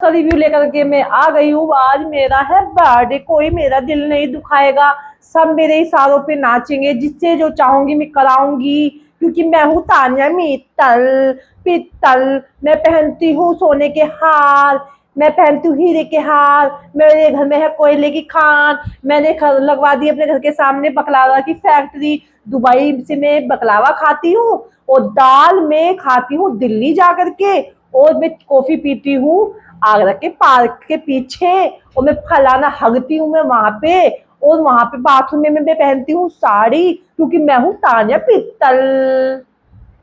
का रिव्यू लेकर के मैं आ गई हूँ। आज मेरा है बर्थडे, कोई मेरा दिल नहीं दुखाएगा, सब मेरे इशारों पे नाचेंगे, जिससे जो चाहूंगी मैं कराऊंगी, क्योंकि मैं हूँ तान्या मित्तल पित्तल। मैं पहनती हूँ सोने के हार, मैं पहनती हूँ हीरे के हार, मेरे घर में है कोयले की खान। मैंने लगवा दी अपने घर के सामने बकलावा की फैक्ट्री। दुबई से मैं बकलावा खाती हूँ और दाल में खाती हूँ दिल्ली जा करके, और मैं कॉफी पीती हूँ आगरा के पार्क के पीछे, और मैं फलाना हगती हूँ मैं वहां पे, और वहां पे बाथरूम में मैं पहनती हूँ साड़ी, क्योंकि मैं हूँ तान्या मित्तल।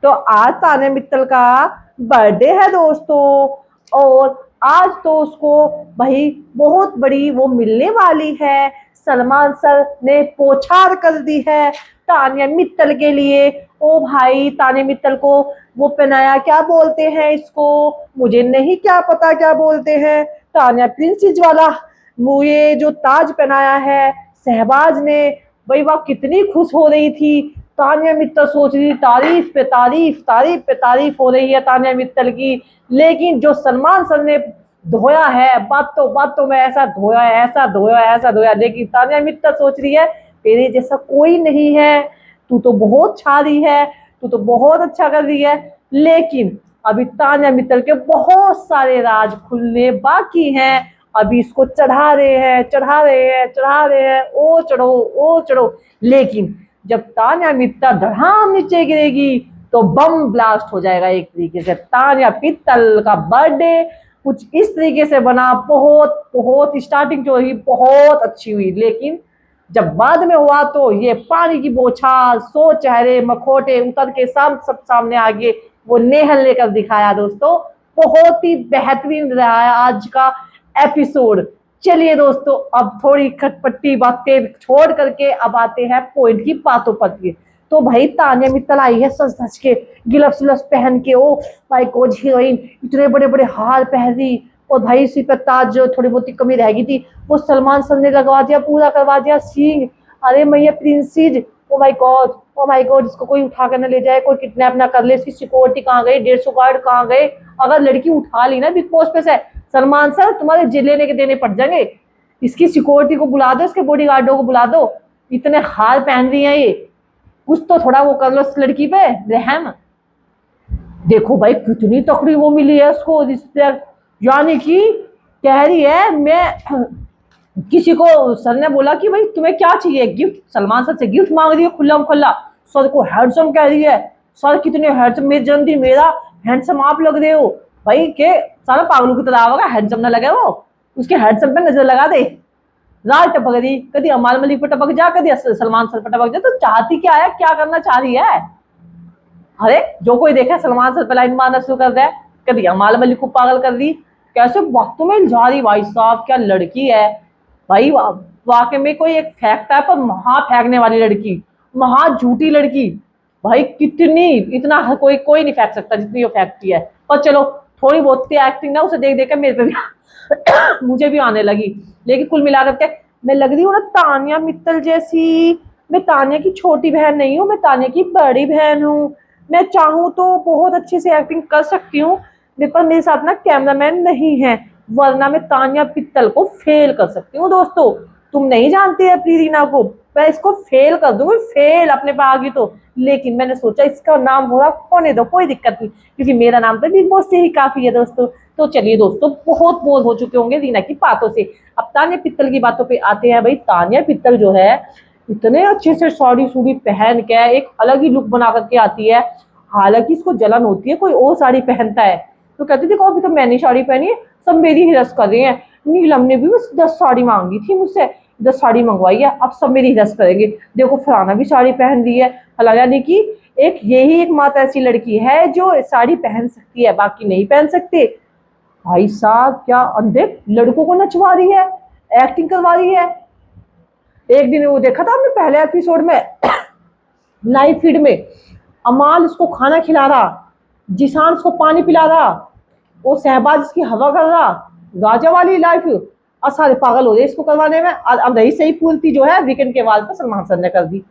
तो आज तान्या मित्तल का बर्थडे है दोस्तों, और आज तो उसको भाई बहुत बड़ी वो मिलने वाली है। सलमान सर ने पोछार कर दी है तान्या मित्तल के लिए। ओ भाई, तान्या मित्तल को वो पहनाया, क्या बोलते हैं इसको, मुझे नहीं क्या पता क्या बोलते हैं, तान्या प्रिंसेस वाला वो ये जो ताज पहनाया है शहबाज ने। भाई वाह, कितनी खुश हो रही थी तान्या मित्तल, सोच रही तारीफ पे तारीफ, तारीफ पे तारीफ हो रही है तान्या मित्तल की। लेकिन जो सलमान सर ने धोया है, बातों में ऐसा धोया है, ऐसा धोया, ऐसा धोया, लेकिन तान्या मित्तल सोच रही है तेरे जैसा कोई नहीं है, तू तो बहुत छा रही है, तू तो बहुत अच्छा कर रही है। लेकिन अभी तान्या मित्तल के बहुत सारे राज खुलने बाकी हैं। अभी इसको चढ़ा रहे हैं, चढ़ा रहे हैं, चढ़ा रहे हैं, ओ चढ़ो, ओ चढ़ो। लेकिन जब तान्या मित्तल धड़ाम नीचे गिरेगी तो बम ब्लास्ट हो जाएगा एक तरीके से। तान्या मित्तल का बर्थडे कुछ इस तरीके से बना, बहुत बहुत स्टार्टिंग जो हुई बहुत अच्छी हुई, लेकिन जब बाद में हुआ तो ये पानी की बौछार, सो चेहरे मखोटे उतर के सब सामने आगे वो नेहल लेकर दिखाया दोस्तों। बहुत ही बेहतरीन रहा है आज का एपिसोड। चलिए दोस्तों, अब थोड़ी खटपटी बातें छोड़ करके अब आते हैं पॉइंट की बातों पर। तो भाई तान्या मित्तल आई है सज धज के, गिलफ्स विलफ्स पहन के, ओ भाई कोच हीरोइन इतने बड़े बड़े हार पहन रही, और भाई इसी पर ताज जो थोड़ी बहुत कमी रह गई थी वो सलमान सर ने लगवा दिया, पूरा करवा दिया सींग। अरे मैया princess, oh my God, oh my God, इसको कोई उठा कर ना ले जाए, कोई किडनैप ना कर ले, इसकी सिक्योरिटी कहाँ गई, 150 गार्ड कहाँ गए। अगर लड़की उठा ली ना बिग बॉस पे से, सलमान सर तुम्हारे जिले लेके देने पड़ जाएंगे। इसकी सिक्योरिटी को बुला दो, इसके बॉडी गार्डों को बुला दो, इतने हार पहन रही है ये, कुछ तो थोड़ा वो कर लो इस लड़की पे रहम। देखो भाई कितनी तकड़ी वो मिली है उसको रिश्तेदार, यानी कि कह रही है मैं किसी को, सर ने बोला कि भाई तुम्हें क्या चाहिए गिफ्ट, सलमान सर से गिफ्ट मांग रही है खुला खुला, सर को हैंडसम कह रही है। सर कितने हैंडसम, मेरे जन्मदिन मेरा, हैंडसम आप लग रहे हो। भाई के सारा पागलों की तरह होगा, हैंडसम ना लगे वो, उसके हैंडसम पे नजर लगा दे। रात टपक रही, कभी अमाल मलिक पर टपक जा, कभी सलमान सर पर टपक जा, तो चाहती क्या है, क्या करना चाह रही है। अरे जो कोई देखे सलमान सर पे लाइन मारना शुरू कर दे, कभी अमाल मलिक को पागल कर दी, कैसे वक्तों में जा रही भाई साहब, क्या लड़की है भाई। वाकई में कोई एक फेंकता है पर महा फेंकने वाली लड़की, महा झूठी लड़की। भाई कितनी, इतना कोई कोई नहीं फेंक सकता जितनी वो फेंकती है। पर चलो थोड़ी बहुत एक्टिंग ना उसे देख देख के मेरे पे भी मुझे भी आने लगी। लेकिन कुल मिलाकर के मैं लग रही हूँ ना तान्या मित्तल जैसी। मैं तान्या की छोटी बहन नहीं हूँ, मैं तान्या की बड़ी बहन हूँ। मैं चाहूँ तो बहुत अच्छे से एक्टिंग कर सकती हूँ, पर मेरे साथ ना कैमरामैन नहीं है, वरना मैं तान्या मित्तल को फेल कर सकती हूँ दोस्तों। तुम नहीं जानते हैं अपनी रीना को, मैं इसको फेल कर दूंगी, फेल अपने पे आ गई तो। लेकिन मैंने सोचा इसका नाम हो रहा होने दो, कोई दिक्कत नहीं, क्योंकि मेरा नाम तो बिग बॉस से ही काफी है दोस्तों। तो चलिए दोस्तों, बहुत बोर हो चुके होंगे रीना की बातों से, अब तान्या मित्तल की बातों पे आते हैं। भाई तान्या मित्तल जो है इतने अच्छे से साड़ी सूड़ी पहन के एक अलग ही लुक बना करके आती है। हालांकि इसको जलन होती है कोई और साड़ी पहनता है, तो कहती देखो अभी तो मैंने साड़ी पहनी है, सब मेरी ही रस कर रहे हैं। नीलम ने भी बस 10 साड़ी मांगी थी मुझसे, 10 साड़ी मंगवाई है, अब सब मेरी रस करेंगे। देखो फलाना भी साड़ी पहन ली है, फलाना, यानी कि एक यही एक मात्र ऐसी लड़की है जो साड़ी पहन सकती है, बाकी नहीं पहन सकते। भाई साहब क्या अंधे लड़कों को नचवा रही है, एक्टिंग करवा रही है। एक दिन वो देखा था हमने पहले एपिसोड में लाइव फीड में, अमाल उसको खाना खिला रहा, जिसान उसको पानी पिला रहा, वो शहबाज इसकी हवा कर रहा, राजा वाली लाइफ। और सारे पागल हो रहे इसको करवाने में। अब रही सही पूर्ति जो है वीकेंड के बाद पर सलमान सर ने कर दी।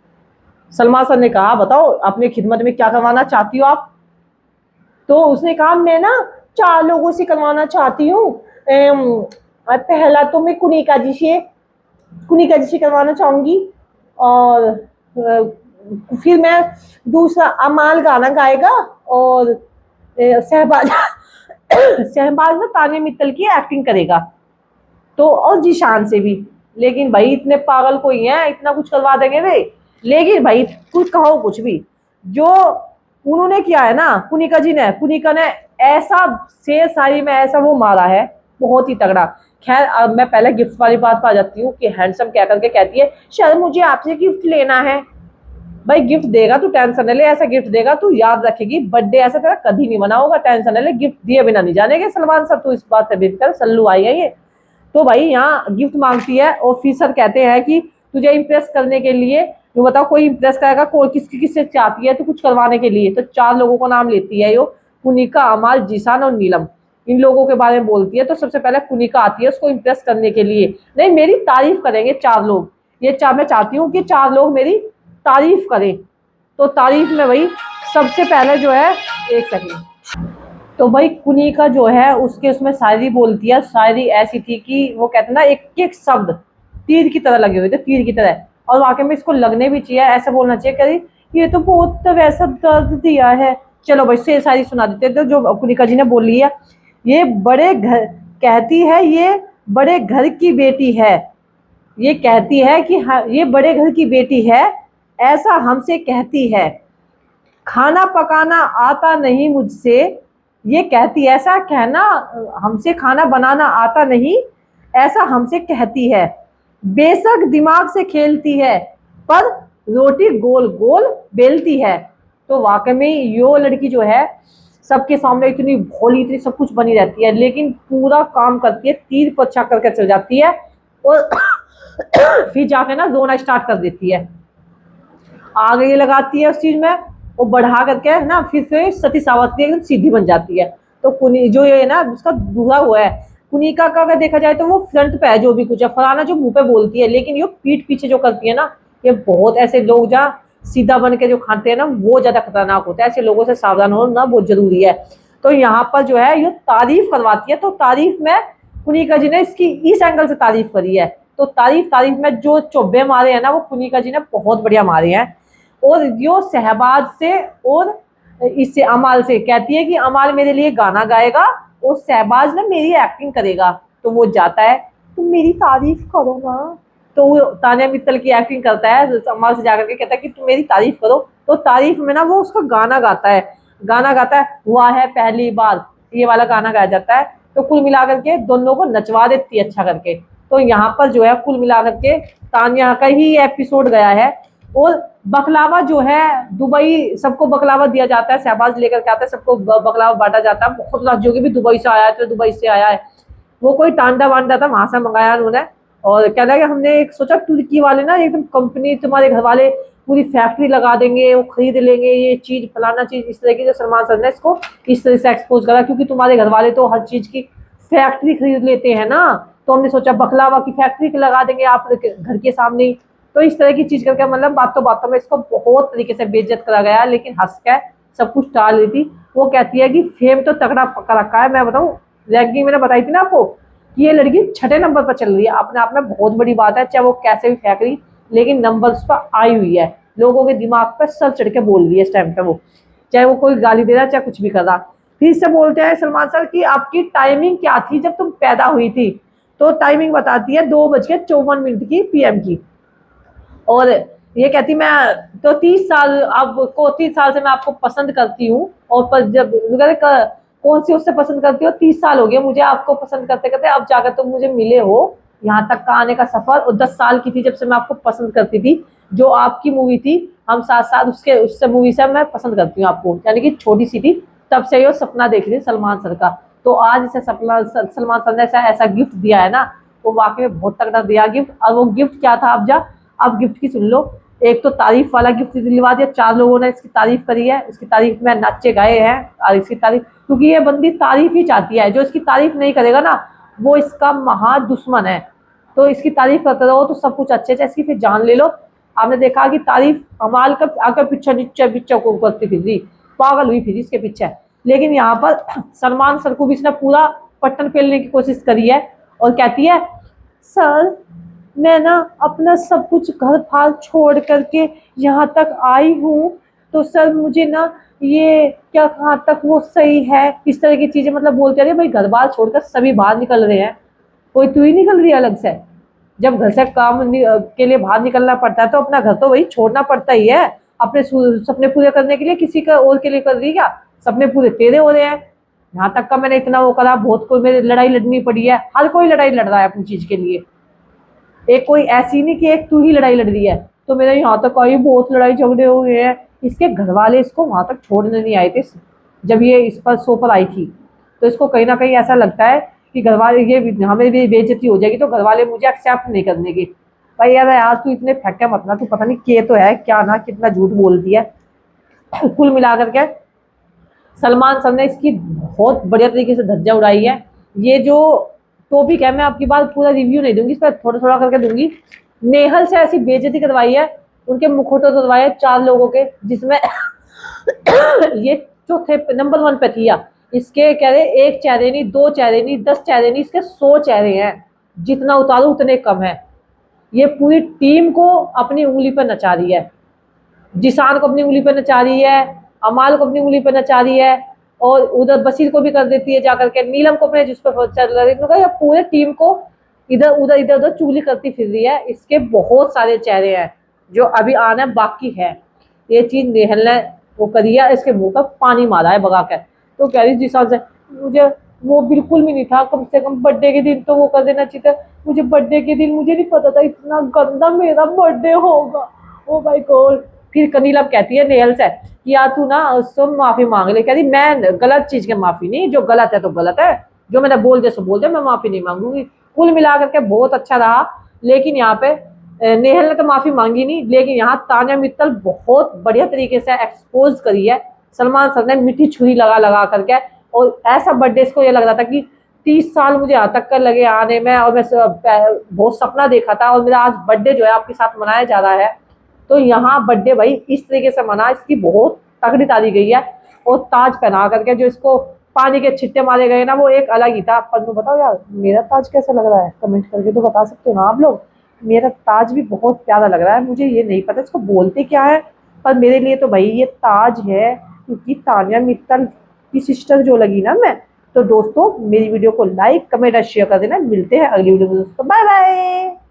सलमान सर ने कहा बताओ अपनी खिदमत में क्या करवाना चाहती हो आप, तो उसने कहा मैं ना 4 लोगों से करवाना चाहती हूँ, पहला तो मैं कुनिका जी से करवाना चाहूंगी। और फिर मैं दूसरा अमाल गाना गाएगा। और शहबाज शहबाज में ताने मित्तल की एक्टिंग करेगा। तो और जीशान से भी। लेकिन भाई इतने पागल कोई है, इतना कुछ करवा देंगे वे। लेकिन भाई कुछ कहो कुछ भी, जो उन्होंने किया है ना कुनिका ने ऐसा शेर शायरी में ऐसा वो मारा है, बहुत ही तगड़ा। खैर अब मैं पहले गिफ्ट वाली बात पर आ जाती हूँ कि हैंडसम कह करके कहती है, सर मुझे आपसे गिफ्ट लेना है। भाई गिफ्ट देगा तू टेंशन ले, ऐसा गिफ्ट देगा तू याद रखेगी, बर्थडे ऐसा तेरा कभी नहीं मना होगा, टेंशन ले, गिफ्ट दिए बिना नहीं जानेगे सलमान सर, तू इस बात से बेफिक्र, सल्लू आई है ये। तो भाई यहाँ गिफ्ट मांगती है और ऑफिसर कहते हैं कि तुझे इम्प्रेस करने के लिए, तू बताओ कोई इम्प्रेस करेगा, कोई किसकी किससे चाहती है तो कुछ करवाने के लिए। तो 4 लोगों को नाम लेती है यो, कुनिका, अमाल, जीशान और नीलम। इन लोगों के बारे में बोलती है। तो सबसे पहले कुनिका आती है उसको इम्प्रेस करने के लिए, नहीं मेरी तारीफ करेंगे 4 लोग, ये 4 मैं चाहती हूँ कि 4 लोग मेरी तारीफ करें। तो तारीफ में भाई सबसे पहले जो है, एक सेकंड, तो भाई कुनिका जो है उसके उसमें शायरी बोलती है। शायरी ऐसी थी कि वो कहते हैं ना, एक एक शब्द तीर की तरह लगे हुए थे, तीर की तरह। और वाकई में इसको लगने भी चाहिए, ऐसा बोलना चाहिए कभी ये तो बहुत वैसा दर्द दिया है। चलो भाई से शायरी सुना देते तो जो कुनिका जी ने बोली है, ये बड़े घर कहती है, ये बड़े घर की बेटी है, ये कहती है कि हाँ ये बड़े घर की बेटी है, ऐसा हमसे कहती है। खाना पकाना आता नहीं मुझसे, ये कहती है, ऐसा कहना हमसे खाना बनाना आता नहीं, ऐसा हमसे कहती है। बेशक दिमाग से खेलती है, पर रोटी गोल गोल बेलती है। तो वाकई में यो लड़की जो है सबके सामने इतनी भोली, इतनी सब कुछ बनी रहती है, लेकिन पूरा काम करती है, तीर पर अच्छा करके चल जाती है। और फिर जाके ना रोना स्टार्ट कर देती है, आगे ये लगाती है उस चीज में, वो बढ़ा करके ना फिर से सती सावित्री एकदम सीधी बन जाती है। तो कुनी जो ये ना उसका दूल्हा हुआ है, कुनिका का अगर देखा जाए तो वो फ्रंट पे है जो भी कुछ है, फलाना जो मुंह पे बोलती है, लेकिन ये पीठ पीछे जो करती है ना, ये बहुत ऐसे लोग जहाँ सीधा बन के जो खाते हैं ना वो ज्यादा खतरनाक होता है, ऐसे लोगों से सावधान होना बहुत जरूरी है। तो यहाँ पर जो है ये तारीफ करवाती है। तो तारीफ में कुनिका जी ने इसकी इस एंगल से तारीफ करी है। तो तारीफ में जो चोबे मारे हैं ना वो कुनिका जी ने बहुत बढ़िया मारे हैं। और जो शहबाज से और इससे अमाल से कहती है कि अमाल मेरे लिए गाना गाएगा और शहबाज ना मेरी एक्टिंग करेगा। तो वो जाता है, तुम मेरी तारीफ करो ना। तो वो तान्या मित्तल की एक्टिंग करता है, अमाल से जाकर के कहता है कि तुम मेरी तारीफ करो। तो तारीफ में ना वो उसका गाना गाता है, हुआ है पहली बार, ये वाला गाना गाया जाता है। तो कुल मिलाकर के दोनों को नचवा देती है अच्छा करके। तो यहाँ पर जो है कुल मिलाकर के तान्या का ही एपिसोड गया है। और बकलावा जो है दुबई, सबको बकलावा दिया जाता है, शहबाज लेकर के आता है, सबको बकलावा बांटा जाता है। बहुत राज्यों के भी दुबई से आया है, तो दुबई से आया है वो, कोई टांडा वांडा था वहां से मंगाया उन्होंने। और कहता है कि हमने एक सोचा तुर्की वाले ना एकदम कंपनी, तुम्हारे घर वाले पूरी फैक्ट्री लगा देंगे, वो खरीद लेंगे ये चीज फलाना चीज, इस तरीके से सलमान सर ने इसको इस तरह से एक्सपोज करा, क्योंकि तुम्हारे घर वाले तो हर चीज की फैक्ट्री खरीद लेते हैं ना। तो हमने सोचा बकलावा की फैक्ट्री लगा देंगे आप घर के सामने ही। तो इस तरह की चीज करके मतलब बातों में इसको बहुत तरीके से बेइज्जत करा गया, लेकिन हंस के सब कुछ टाल रही थी। वो कहती है कि फेम तो तगड़ा पकड़ रखा है। मैं बताऊं रैंकिंग मैंने बताई थी ना आपको कि ये लड़की 6ठे नंबर पर चल रही है, अपने आप में बहुत बड़ी बात है। चाहे वो कैसे भी फेंक रही, लेकिन नंबर्स पर आई हुई है, लोगों के दिमाग पर सर चढ़ के बोल रही है इस टाइम पे वो, चाहे वो कोई गाली दे रहा चाहे कुछ भी कर रहा। फिर से बोलते हैं सलमान सर की आपकी टाइमिंग क्या थी जब तुम पैदा हुई थी। तो टाइमिंग बताती है 2:54 की PM की। और ये कहती मैं तो 30 साल आपको, 30 साल से मैं आपको पसंद करती हूँ। और पर जब कौन सी उससे पसंद करती हो, 30 साल हो गए मुझे आपको पसंद करते करते, अब जाकर तुम मुझे मिले हो, यहाँ तक का आने का सफर। और 10 साल की थी जब से मैं आपको पसंद करती थी, जो आपकी मूवी थी हम साथ साथ, उससे मूवी से मैं पसंद करती हूँ आपको, यानी कि छोटी सी थी तब से ये सपना देख रही सलमान सर का। तो आज इसे सलमान सर ने ऐसा गिफ्ट दिया है ना, वो वाकई में बहुत तगड़ा दिया गिफ्ट। और वो गिफ्ट क्या था अब गिफ्ट की सुन लो। एक तो तारीफ वाला गिफ्ट दिलवा दिया, 4 लोगों ने इसकी तारीफ करी है, इसकी तारीफ में नाचे गाए हैं। और इसकी तारीफ क्योंकि ये बंदी तारीफ ही चाहती है, जो इसकी तारीफ नहीं करेगा ना वो इसका महा दुश्मन है। तो इसकी तारीफ करते रहो तो सब कुछ अच्छे से, इसकी फिर जान ले लो। आपने देखा कि तारीफ कमाल का आकर पीछे नीचे बिच्चा को करती फिर पागल हुई फिर इसके पीछे। लेकिन यहाँ पर सलमान सर को भी इसने पूरा पट्टन पेलने की कोशिश करी है और कहती है सर मैं ना अपना सब कुछ घर फार छोड़ करके यहाँ तक आई हूँ, तो सर मुझे ना ये क्या कहाँ तक वो सही है, इस तरह की चीजें मतलब बोलते रहे। भाई घर बार छोड़कर सभी बाहर निकल रहे हैं, कोई तू ही निकल रही है अलग से? जब घर से के लिए बाहर निकलना पड़ता है तो अपना घर तो वही छोड़ना पड़ता ही है अपने सपने पूरे करने के लिए। किसी का और के लिए कर रही क्या? सपने पूरे तेरे हो रहे हैं। यहाँ तक का मैंने इतना वो करा, बहुत कोई मेरी लड़ाई लड़नी पड़ी है, हर कोई लड़ाई लड़ रहा है अपनी चीज के लिए। एक कोई ऐसी नहीं कि एक तू ही लड़ाई लड़ रही है। तो मेरे यहाँ तक आई बहुत लड़ाई झगड़े हुए हैं। इसके घर वाले इसको वहां तक छोड़ने नहीं आए थे जब ये इस पर शो पर आई थी। तो इसको कहीं ना कहीं ऐसा लगता है कि घर वाले ये हमें भी बेइज्जती हो जाएगी तो घर वाले मुझे एक्सेप्ट नहीं करने की। भाई यार यार तू इतने फेंके मत ना, तू पता नहीं के तो है क्या ना, कितना झूठ बोलती है। कुल मिला करके सलमान सर ने इसकी बहुत बढ़िया तरीके से धज्जा उड़ाई है। ये जो टॉपिक है मैं आपकी बात पूरा रिव्यू नहीं दूंगी, इस पर थोड़ा थोड़ा करके दूंगी। नेहल से ऐसी बेइज्जती करवाई है, उनके मुखौटे करवाए हैं 4 लोगों के, जिसमें ये चौथे नंबर 1 पे थी। इसके कह रहे 1 चेहरे नहीं, 2 चेहरे नहीं, 10 चेहरे नहीं, इसके 100 चेहरे हैं। जितना उतारो उतने कम है। ये पूरी टीम को अपनी उंगली पर नचा रही है। जिसान को अपनी उंगली पर नचा रही है, अमाल को अपनी उंगली पर नचा रही है, और उधर बशीर को भी कर देती है जाकर के, नीलम को अपने जिस पर चल रही है। पूरे टीम को इधर उधर चूली करती फिर रही है। इसके बहुत सारे चेहरे हैं जो अभी आना बाकी है। ये चीज नेहल ने वो करी है, इसके मुंह पर पानी मारा है भगा कर। तो कह रही जिसान से मुझे वो बिल्कुल भी नहीं था, कम से कम बर्थडे के दिन तो वो कर देना चाहिए था। मुझे बर्थडे के दिन मुझे नहीं पता था इतना गंदा मेरा बर्थडे होगा। Oh my God. फिर नीलम कहती है नेहल से कि यार तू ना उससे माफी मांग ले। कह रही मैं गलत चीज की माफी नहीं, जो गलत है तो गलत है, जो मैंने बोल दिया सो बोल दिया, मैं माफी नहीं मांगूंगी। कुल मिलाकर के बहुत अच्छा रहा। लेकिन यहाँ पे नेहल ने तो माफी मांगी नहीं, लेकिन यहाँ तान्या मित्तल बहुत बढ़िया तरीके से एक्सपोज करी है। सलमान सर ने मीठी छुरी लगा लगा करके, और ऐसा बर्थडे इसको ये लग रहा था कि 30 साल मुझे यहाँ तक कर लगे आने में, और मैं बहुत सपना देखा था, और मेरा आज बर्थडे जो है आपके साथ मनाया जा रहा है। तो यहाँ बर्थडे भाई इस तरीके से मना, इसकी बहुत तगड़ी तारी गई है। और ताज पहना करके जो इसको पानी के छिट्टे मारे गए ना, वो एक अलग ही था। पर बताओ यार मेरा ताज कैसा लग रहा है, कमेंट करके तो बता सकते हो ना आप लोग। मेरा ताज भी बहुत प्यारा लग रहा है, मुझे ये नहीं पता इसको बोलते क्या है, पर मेरे लिए तो भाई ये ताज है, क्योंकि तान्या मित्तल की सिस्टर जो लगी ना मैं। तो दोस्तों मेरी वीडियो को लाइक कमेंट और शेयर कर देना। मिलते हैं अगली वीडियो में दोस्तों, बाय बाय।